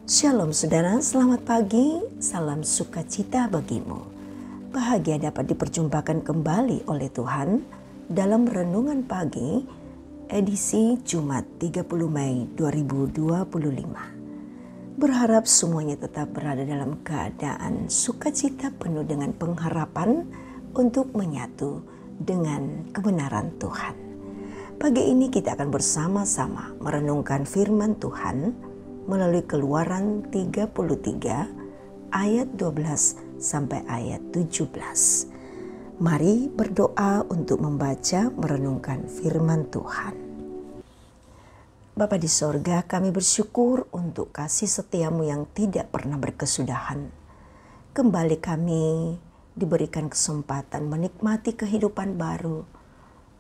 Shalom saudara, selamat pagi, salam sukacita bagimu. Bahagia dapat diperjumpakan kembali oleh Tuhan dalam Renungan Pagi edisi Jumat 30 Mei 2025. Berharap semuanya tetap berada dalam keadaan sukacita penuh dengan pengharapan untuk menyatu dengan kebenaran Tuhan. Pagi ini kita akan bersama-sama merenungkan firman Tuhan melalui Keluaran 33 ayat 12 sampai ayat 17. Mari berdoa untuk membaca merenungkan firman Tuhan. Bapa di sorga, kami bersyukur untuk kasih setiamu yang tidak pernah berkesudahan. Kembali kami diberikan kesempatan menikmati kehidupan baru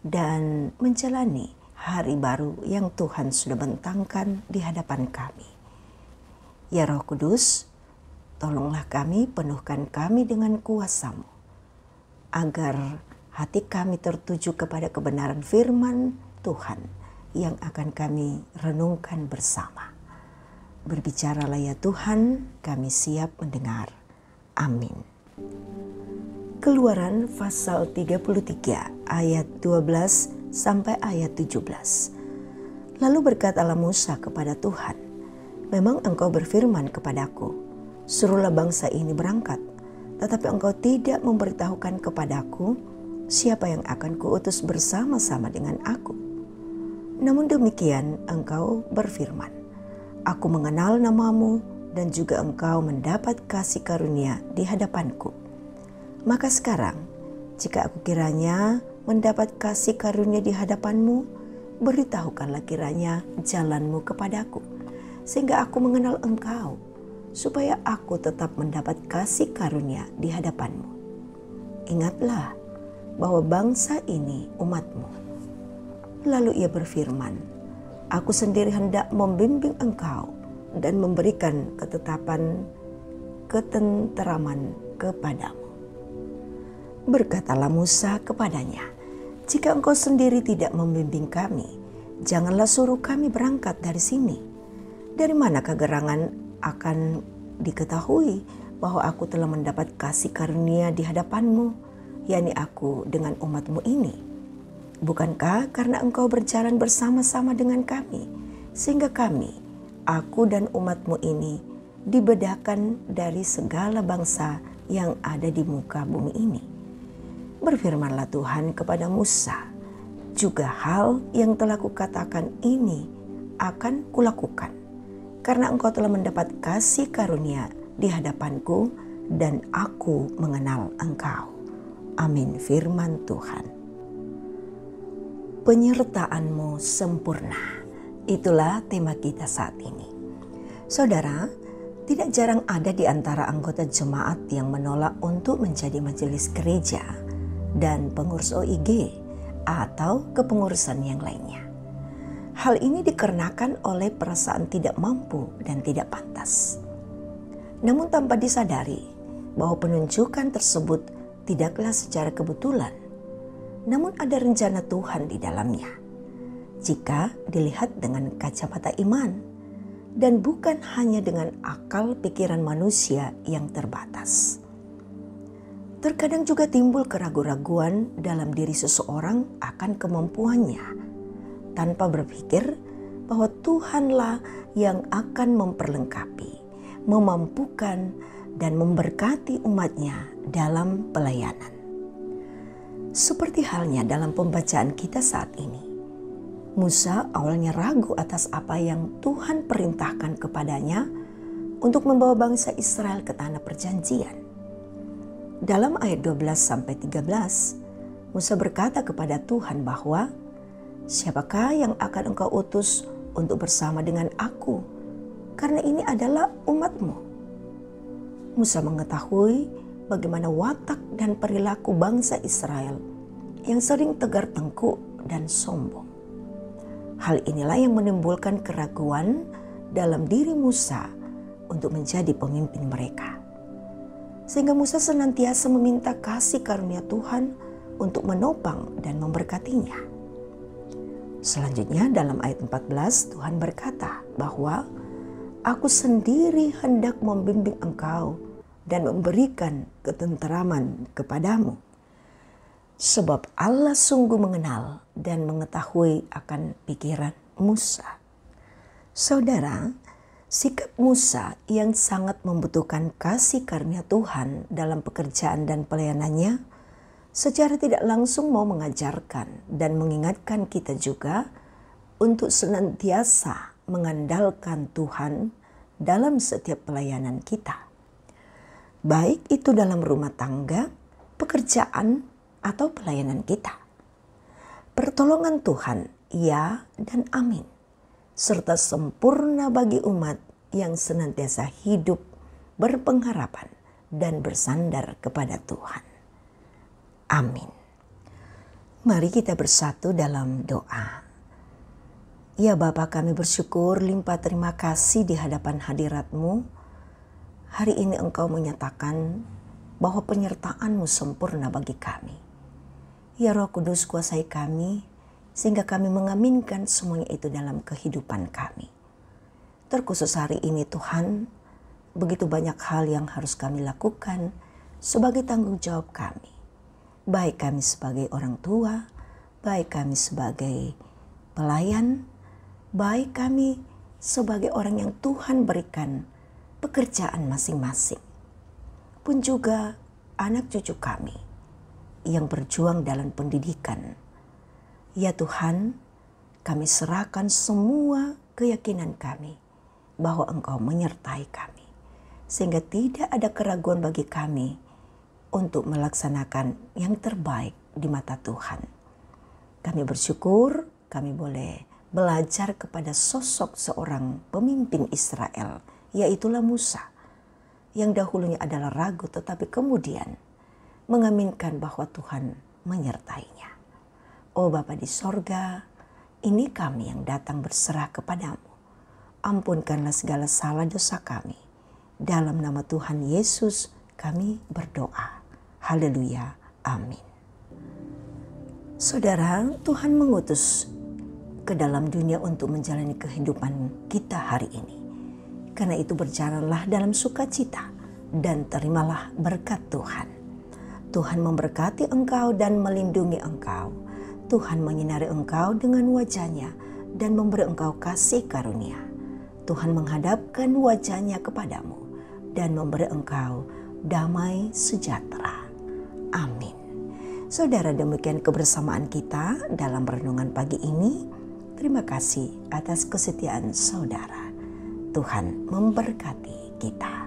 dan menjalani hari baru yang Tuhan sudah bentangkan di hadapan kami. Ya Roh Kudus, tolonglah kami, penuhkan kami dengan kuasa-Mu, agar hati kami tertuju kepada kebenaran firman Tuhan yang akan kami renungkan bersama. Berbicaralah ya Tuhan, kami siap mendengar. Amin. Keluaran pasal 33 ayat 12 sampai ayat 17. Lalu berkatalah Musa kepada Tuhan, memang engkau berfirman kepadaku, suruhlah bangsa ini berangkat, tetapi engkau tidak memberitahukan kepadaku siapa yang akan kuutus bersama-sama dengan aku. Namun demikian engkau berfirman, aku mengenal namamu dan juga engkau mendapat kasih karunia di hadapanku. Maka sekarang, jika aku kiranya mendapat kasih karunia di hadapanmu, beritahukanlah kiranya jalanmu kepadaku, sehingga aku mengenal engkau, supaya aku tetap mendapat kasih karunia di hadapanmu. Ingatlah bahwa bangsa ini umatmu. Lalu ia berfirman, aku sendiri hendak membimbing engkau dan memberikan ketenteraman kepadamu. Berkatalah Musa kepadanya, jika engkau sendiri tidak membimbing kami, janganlah suruh kami berangkat dari sini. Dari manakah gerangan akan diketahui bahwa aku telah mendapat kasih karunia di hadapanmu, yakni aku dengan umatmu ini? Bukankah karena engkau berjalan bersama-sama dengan kami, sehingga kami, aku dan umatmu ini, dibedakan dari segala bangsa yang ada di muka bumi ini? Berfirmanlah Tuhan kepada Musa, juga hal yang telah kukatakan ini akan kulakukan, karena engkau telah mendapat kasih karunia di hadapanku dan aku mengenal engkau. Amin. Firman Tuhan. Penyertaan-Mu sempurna. Itulah tema kita saat ini. Saudara, tidak jarang ada di antara anggota jemaat yang menolak untuk menjadi majelis gereja dan pengurus OIG atau kepengurusan yang lainnya. Hal ini dikarenakan oleh perasaan tidak mampu dan tidak pantas. Namun tanpa disadari bahwa penunjukan tersebut tidaklah secara kebetulan, namun ada rencana Tuhan di dalamnya jika dilihat dengan kacamata iman dan bukan hanya dengan akal pikiran manusia yang terbatas. Terkadang juga timbul keraguan-raguan dalam diri seseorang akan kemampuannya, tanpa berpikir bahwa Tuhanlah yang akan memperlengkapi, memampukan, dan memberkati umatnya dalam pelayanan. Seperti halnya dalam pembacaan kita saat ini, Musa awalnya ragu atas apa yang Tuhan perintahkan kepadanya untuk membawa bangsa Israel ke tanah perjanjian. Dalam ayat 12-13, Musa berkata kepada Tuhan bahwa, siapakah yang akan engkau utus untuk bersama dengan aku? Karena ini adalah umatmu. Musa mengetahui bagaimana watak dan perilaku bangsa Israel yang sering tegar tengkuk dan sombong. Hal inilah yang menimbulkan keraguan dalam diri Musa untuk menjadi pemimpin mereka. Sehingga Musa senantiasa meminta kasih karunia Tuhan untuk menopang dan memberkatinya. Selanjutnya dalam ayat 14 Tuhan berkata bahwa Aku sendiri hendak membimbing engkau dan memberikan ketenteraman kepadamu. Sebab Allah sungguh mengenal dan mengetahui akan pikiran Musa. Saudara, sikap Musa yang sangat membutuhkan kasih karunia Tuhan dalam pekerjaan dan pelayanannya, secara tidak langsung mau mengajarkan dan mengingatkan kita juga untuk senantiasa mengandalkan Tuhan dalam setiap pelayanan kita. Baik itu dalam rumah tangga, pekerjaan, atau pelayanan kita. Pertolongan Tuhan, ya dan amin, serta sempurna bagi umat yang senantiasa hidup, berpengharapan, dan bersandar kepada Tuhan. Amin. Mari kita bersatu dalam doa. Ya Bapa, kami bersyukur limpah terima kasih di hadapan hadirat-Mu. Hari ini Engkau menyatakan bahwa penyertaan-Mu sempurna bagi kami. Ya Roh Kudus, kuasai kami sehingga kami mengaminkan semuanya itu dalam kehidupan kami. Terkhusus hari ini Tuhan, begitu banyak hal yang harus kami lakukan sebagai tanggung jawab kami. Baik kami sebagai orang tua, baik kami sebagai pelayan, baik kami sebagai orang yang Tuhan berikan pekerjaan masing-masing. Pun juga anak cucu kami yang berjuang dalam pendidikan. Ya Tuhan, kami serahkan semua keyakinan kami bahwa Engkau menyertai kami. Sehingga tidak ada keraguan bagi kami untuk melaksanakan yang terbaik di mata Tuhan. Kami bersyukur kami boleh belajar kepada sosok seorang pemimpin Israel, yaitulah Musa, yang dahulunya adalah ragu tetapi kemudian mengaminkan bahwa Tuhan menyertainya. Oh Bapa di sorga, ini kami yang datang berserah kepadamu. Ampunkanlah segala salah dosa kami. Dalam nama Tuhan Yesus kami berdoa. Haleluya. Amin. Saudara, Tuhan mengutus ke dalam dunia untuk menjalani kehidupan kita hari ini. Karena itu berjalanlah dalam sukacita dan terimalah berkat Tuhan. Tuhan memberkati engkau dan melindungi engkau. Tuhan menyinari engkau dengan wajah-Nya dan memberi engkau kasih karunia. Tuhan menghadapkan wajah-Nya kepadamu dan memberi engkau damai sejahtera. Amin. Saudara, demikian kebersamaan kita dalam renungan pagi ini. Terima kasih atas kesetiaan saudara. Tuhan memberkati kita.